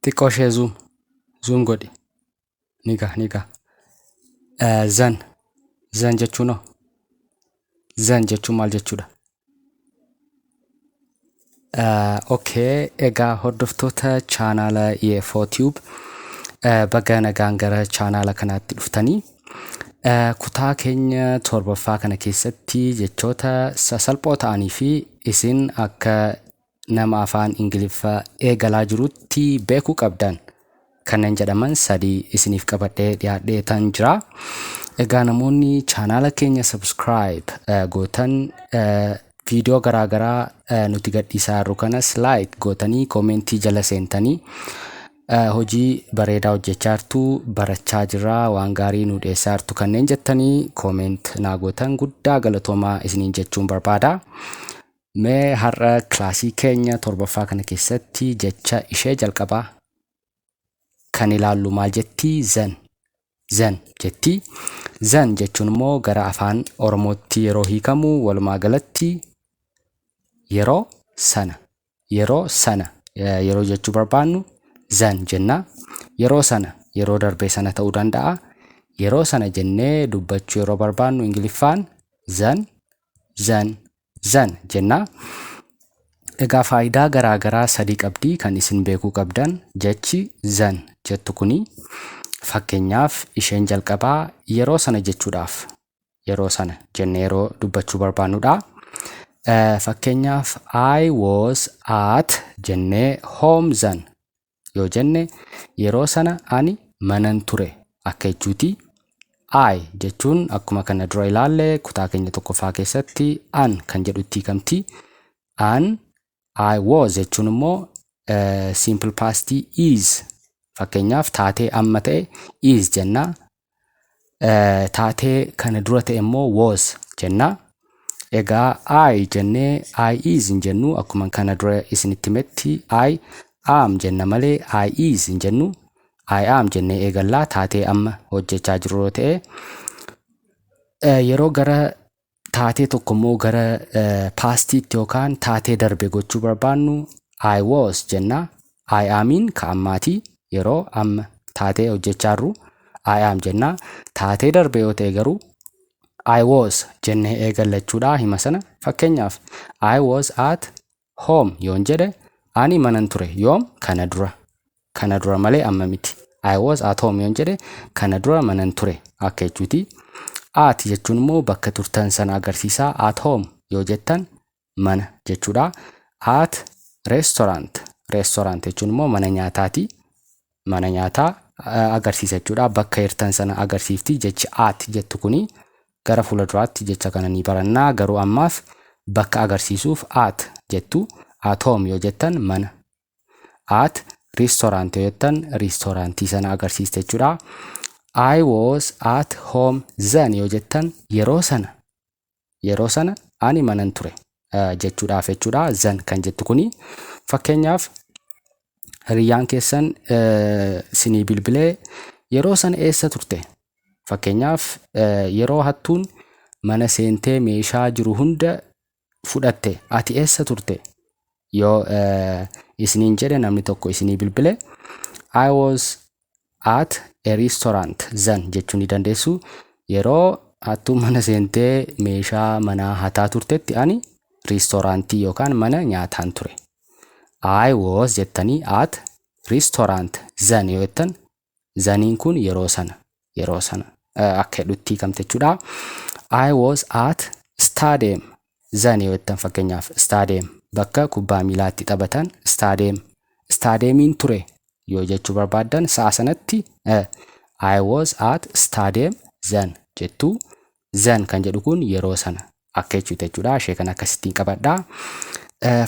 xiqqoo ishee zoom godhi. Niga. Zan jechuun hoo? Zan jechuun maal jechuudha? Okay, egaa hordoftoota chaanaala EF4Tube baga nagaan gara chaanaala kanaatti dhuftanii kutaa keenya torbaffaa kana keessatti jechoota sasalphoo ta'anii fi isin akka nama afaan Ingiliffaa eegalaa jirutti beekuu qabdan kanneen jedhaman 3 isiniif qabadhee dhiyaadheetan jira. Egaa namoonni chaanaala keenya subscribe gootan viidiyoo garaagaraa nuti gadhiisaa jirru kanas like gootanii koomentii jala seentanii hojii bareedaa hojjechaa jirtu, barachaa jirra, waan gaarii nu dhiyeessaa jirtu kanneen jettanii kooment naa gootan guddaa galatoomaa isiniin jechuun barbaada. Mee har'a kilaasii keenya torbaffaa kana keessatti jecha ishee jalqabaa kan ilaallu maal jetti? Zan jetti. Zan jechuun immoo gara afaan Oromootti yeroo hiikamu walumaa galatti yeroo sana yeroo jechuu barbaannu zan jenna. Yeroo sana yeroo darbee sana ta'uu danda'a. Yeroo sana jennee dubbachuu yeroo barbaannu Ingiliffaan zan jenna. Egaa faayidaa garaagaraa 3 qabdi kan isin beekuu qabdan jechi zan jettu kuni. Fakkeenyaaf isheen jalqabaa yeroo sana jechuudhaaf yeroo sana jennee yeroo dubbachuu barbaannudha. Fakkeenyaaf I was at jennee home zan yoo jenne yeroo sana ani manan ture akka jechuuti. I jechuun akkuma kana dura ilaalle kutaa keenya tokkoffaa keessatti an kan jedhutti hiikamti. I was jechuun immoo simple past is. Fakkeenyaaf taatee amma ta'e is jenna. Taatee kana dura ta'e immoo was jenna. Egaa I jennee I is hin jennu akkuma kana dura isinitti himetti I am jenna malee I is hin jennu. I am jennee eegallaa taatee amma hojjechaa jiru yoo ta'e yeroo gara taatee tokko immoo gara pastiitti yookaan taatee darbe gochuu barbaannu I was jenna. I amin ka ammaati yeroo amma taatee hojjechaa jirru I am jenna. Taatee darbe yoo ta'e garuu I was jennee eegallachuudha hima sana. Fakkeenyaaf I was at home yoon jedhe ani manan ture yoom kana dura malee amma miti. I was at home yoon jedhe kana dura manan ture akka jechuuti. At jechuun immoo bakka turtan sana agarsiisaa. At home yoo jettan mana jechuudha. At restaurant jechuun immoo mana nyaataati. Mana nyaataa agarsiisa jechuudha. Bakka jirtan sana agarsiifti jechi at jettu kuni. Gara fuulduraatti jecha kana ni barannaa garuu ammaaf bakka agarsiisuuf at jettu. At home yoo jettan mana. At restaurant yoo jettan restaurantii sana agarsiista jechuudha. I was at home then yoo jettan yeroo sana ani manan ture jechuudhaaf jechuudha. Then kan jettu kuni. Fakkeenyaaf hiriyyaan keessan sinii bilbilee yeroo sana eessa turte? Fakkeenyaaf yeroo hattuun mana seentee meeshaa jiru hunda fudhatte ati eessa turte? Yoo isiniin jedhe namni tokko isinii bilbile I was at a restaurant then jechuu ni dandeessu. Yeroo hattuun mana seentee meeshaa manaa hataa turtetti ani restaurantii yookaan mana nyaataan ture. I was jettanii at restaurant then yoo jettan zaniin kun yeroo sana akka jedhutti hiikamte jechuudha. I was at stadium then yoo jettan fakkeenyaaf stadium bakka kubbaa miilaatti taphatan stadiumiin ture yoo jechuu barbaaddan sa'a sanatti I was at stadium then jettu. Then kan jedhu kun yeroo sana akka jechuudha. Ishee kan akkasittiin qabadhaa.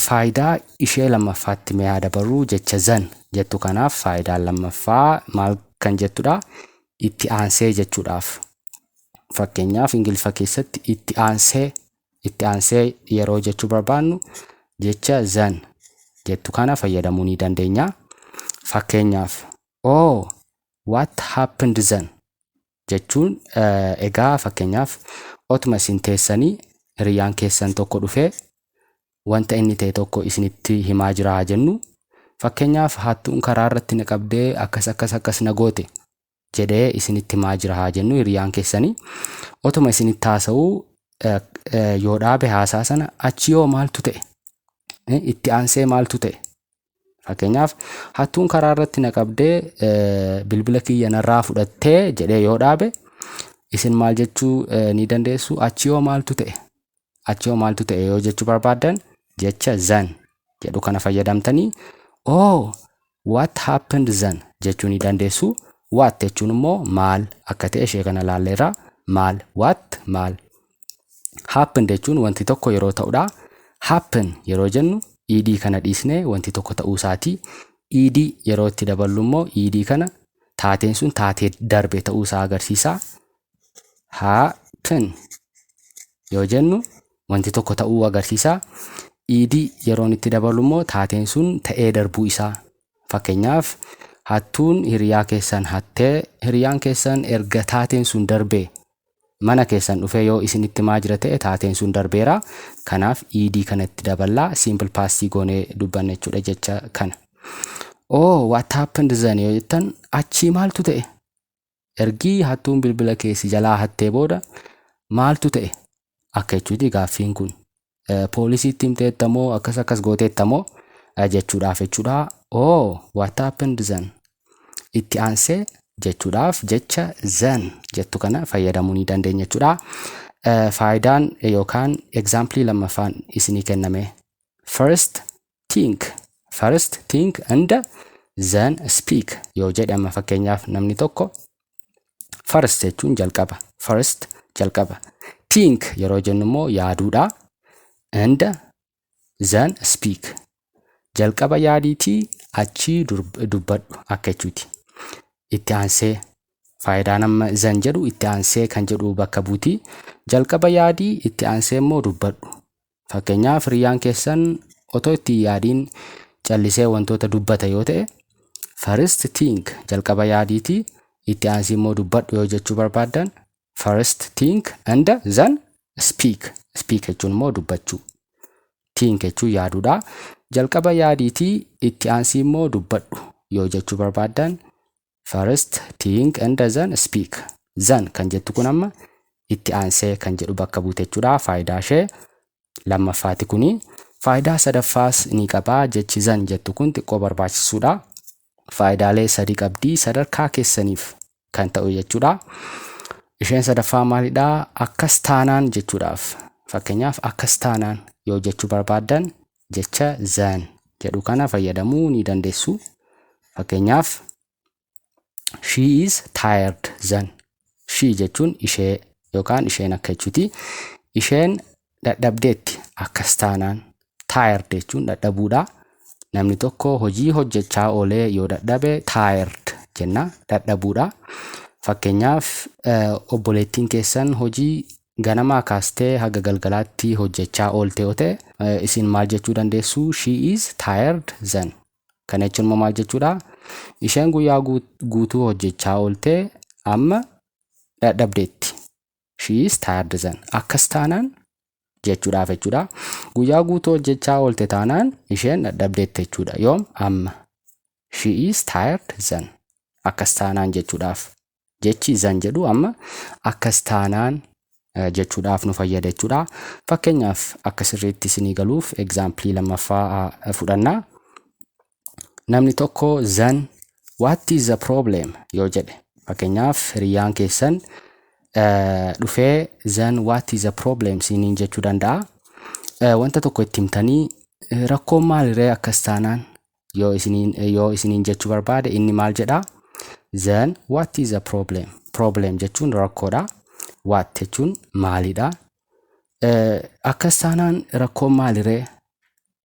Faayidaa ishee lammaffaatti mee yaada baruu jecha zan jettu kanaaf faayidaan lammaffaa maal kan jettudha? Itti aansee jechuudhaaf. Fakkeenyaaf Ingiliffa keessatti itti aansee yeroo jechuu barbaannu jecha zan jettu kana fayyadamuu ni dandeenya. Fakkeenyaaf oh what happened then jechuun egaa fakkeenyaaf otuma isin teessanii hiriyyaan keessan tokko dhufee wanta inni ta'e tokko isinitti himaa jira jennu Fakkeenyaaf hattuun karaa irratti na qabdee akkas na goote jedhee isinitti himaa jira haa jennu hiriyaan keessanii. Otuma isinitti haasa'uu yoo dhaabe haasaa sana achi yoo maaltu ta'e? Itti aansee maaltu ta'e? Fakkeenyaaf hattuun karaa irratti na qabdee bilbila kiyya narraa fudhattee jedhee yoo dhaabe isin maal jechuu ni dandeessu? Achi yoo maaltu ta'e? Achi yoo maaltu ta'e yoo jechuu barbaaddan jecha then jedhu kana fayyadamtanii oh what happened then jechuu ni dandeessu. What jechuun immoo maal akka ta'e ishee kana laalleerra. Maal what maal. Happen jechuun wanti tokko yeroo ta'udha. Happen yeroo jennu ed kana dhiisnee wanti tokko ta'uu isaati. Ed yeroo itti daballu immoo ed kana taateen sun taatee darbe ta'uu isaa agarsiisa. Happen yoo jennu wanti tokko ta'uu agarsiisa. Ed yeroo itti daballu immoo taateen sun ta'ee darbuu isaa. Fakkeenyaaf hattuun hiriyaa keessan hattee hiriyaan keessan erga taateen sun darbee mana keessan dhufee yoo isinitti himaa jira ta'e taateen sun darbeera. Kanaaf ed kanatti daballaa simple past goonee dubbanna jechuudha jecha kana. Oh what happened then yoo jettan achii maaltu ta'e? Ergii hattuun bilbila keessi jalaa hattee booda maaltu ta'e? Akka jechuuti gaaffiin kun. Poolisiitti himteettamoo akkas gooteettamoo jechuudhaaf jechuudha. Oh what happened then? Itti aansee jechuudhaaf jecha then jettu kana fayyadamuu ni dandeenya jechuudha. Faayidaan yookaan example lammaffaan isinii kenname. First think and then speak yoo jedhama. Fakkeenyaaf namni tokko first jechuun jalqaba. First jalqaba. Think yeroo jennu immoo yaaduudha. And then speak jalqaba yaadiitii achii dubbadhu akka jechuuti. Itti aansee faayidaan amma zan jedhu itti aansee kan jedhu bakka buuti. Jalqaba yaadii itti aansee immoo dubbadhu. Fakkeenyaaf hiriyaan keessan otoo itti yaadiin callisee wantoota dubbata yoo ta'e first think jalqaba yaadiitii itti aansee immoo dubbadhu yoo jechuu barbaaddan first think and then speak jechuun immoo dubbachuu. Think jechuun yaaduudha. Jalqaba yaadiitii itti aansee immoo dubbadhu yoo jechuu barbaaddan first think and then speak. Then kan jettu kun amma itti aansee kan jedhu bakka buute jechuudha. Faayidaa ishee lammaffaati kuni. Faayidaa sadaffaas ni qabaa. Jechi then jettu kun xiqqoo barbaachisuudha. Faayidaalee sadii qabdi sadarkaa keessaniif kan ta'u jechuudha. Isheen sadaffaa maalidhaa? Akkas taanaan jechuudhaaf. Fakkeenyaaf akkas taanaan yoo jechuu barbaaddan jecha then jedhu kana fayyadamuu ni dandeessu. Fakkeenyaaf she is tired then. She jechuun ishee yookaan isheen akka jechuuti. Isheen dadhabdeetti akkas taanaan. Tired jechuun dadhabuudha. Namni tokko hojii hojjechaa oolee yoo dadhabe tired jenna dadhabuudha. Fakkeenyaaf obboleettiin keessan hojii ganamaa kaastee haga galgalaatti hojjechaa oolte yoo ta'e isin maal jechuu dandeessu? She is tired then. Kana jechuun immoo maal jechuudha? Isheen guyyaa guutuu hojjechaa oolte amma dadhabdeetti. She is tired then. Akkas taanaan jechuudhaaf jechuudha. Guyyaa guutuu hojjechaa oolte taanaan isheen dadhabdeetti jechuudha. Yoom? Amma. She is tired then. Akkas taanaan jechuudhaaf. Jechi then jedhu amma akkas taanaan jechuudhaaf nu fayyada jechuudha. Fakkeenyaaf akka sirriitti isinii galuuf example lammaffaa fudhanna. Namni tokko then what is the problem yoo jedhe. Fakkeenyaaf hiriyaan keessan dhufee then what is the problem isiniin jechuu danda'a. Wanta tokko itti himtanii rakkoon maaliree akkas taanaan yoo isiniin jechuu barbaade inni maal jedhaa? Then what is the problem? Problem jechuun rakkoodha. What jechuun maalidha? Akkas taanaan rakkoon maaliree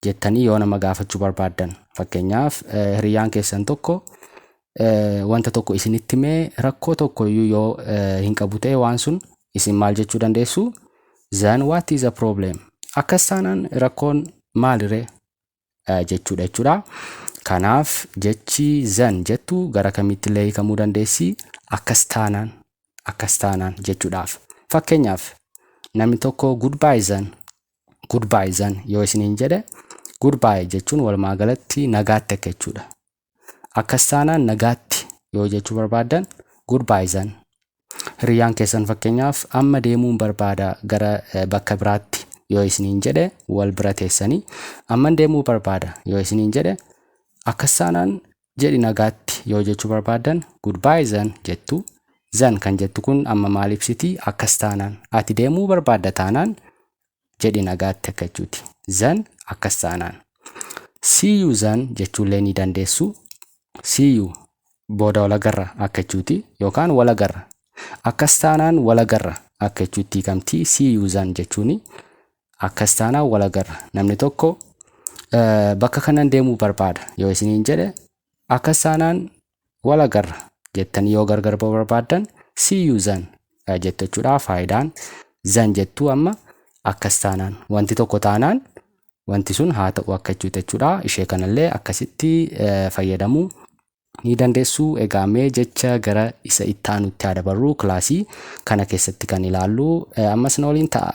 jettanii yoo nama gaafachuu barbaaddan. Fakkeenyaaf hiriyaan keessan tokko wanta tokko isinitti himee rakkoo tokko iyyuu yoo hin qabu ta'e waan sun isin maal jechuu dandeessu? Then what is the problem? Akkas taanaan rakkoon maaliree jechuudha jechuudha. Kanaaf jechi then jettu gara kamitti illee hiikamuu dandeessi? Akkas taanaan jechuudhaaf. Fakkeenyaaf namni tokko goodbye then yoo isiniin jedhe Goodbye jechuun walumaa galatti nagaatti akka jechuudha. Akkas taanaan nagaatti yoo jechuu barbaadan goodbye zan. Hiriyyaan keessan fakkeenyaaf amma deemuun barbaada gara bakka biraatti yoo isiniin jedhe wal bira teessanii amman deemuu barbaada yoo isiniin jedhe akkas taanaan jedhi nagaatti yoo jechuu barbaadan goodbye zan jettu. Zan kan jettu kun amma maal ibsiti? Akkas taanaan ati deemuu barbaadda taanaan jedhi nagaatti akka jechuuti. Zan akkas taanaan. See you zan jechuullee ni dandeessu. See you booda walagarra akka jechuuti yookaan walagarra. Akkas taanaan walagarra akka jechuutti hiikamti. See you zan jechuuni akkas taanaan walagarra. Namni tokko bakka kanan deemuu barbaada yoo isiniin jedhe akkas taanaan walagarra jettanii yoo gargar barbaadan see you zan jettu jechuudha. Faayidaan zan jettuu amma akkas taanaan wanti tokko taanaan wanti sun haa ta'u akka jechuudha. Ishee kanallee akkasitti fayyadamuu ni dandeessu. Egaa mee jecha gara isa itti aanutti haa dabarru kilaasii kana keessatti kan ilaallu ammas na waliin ta'a.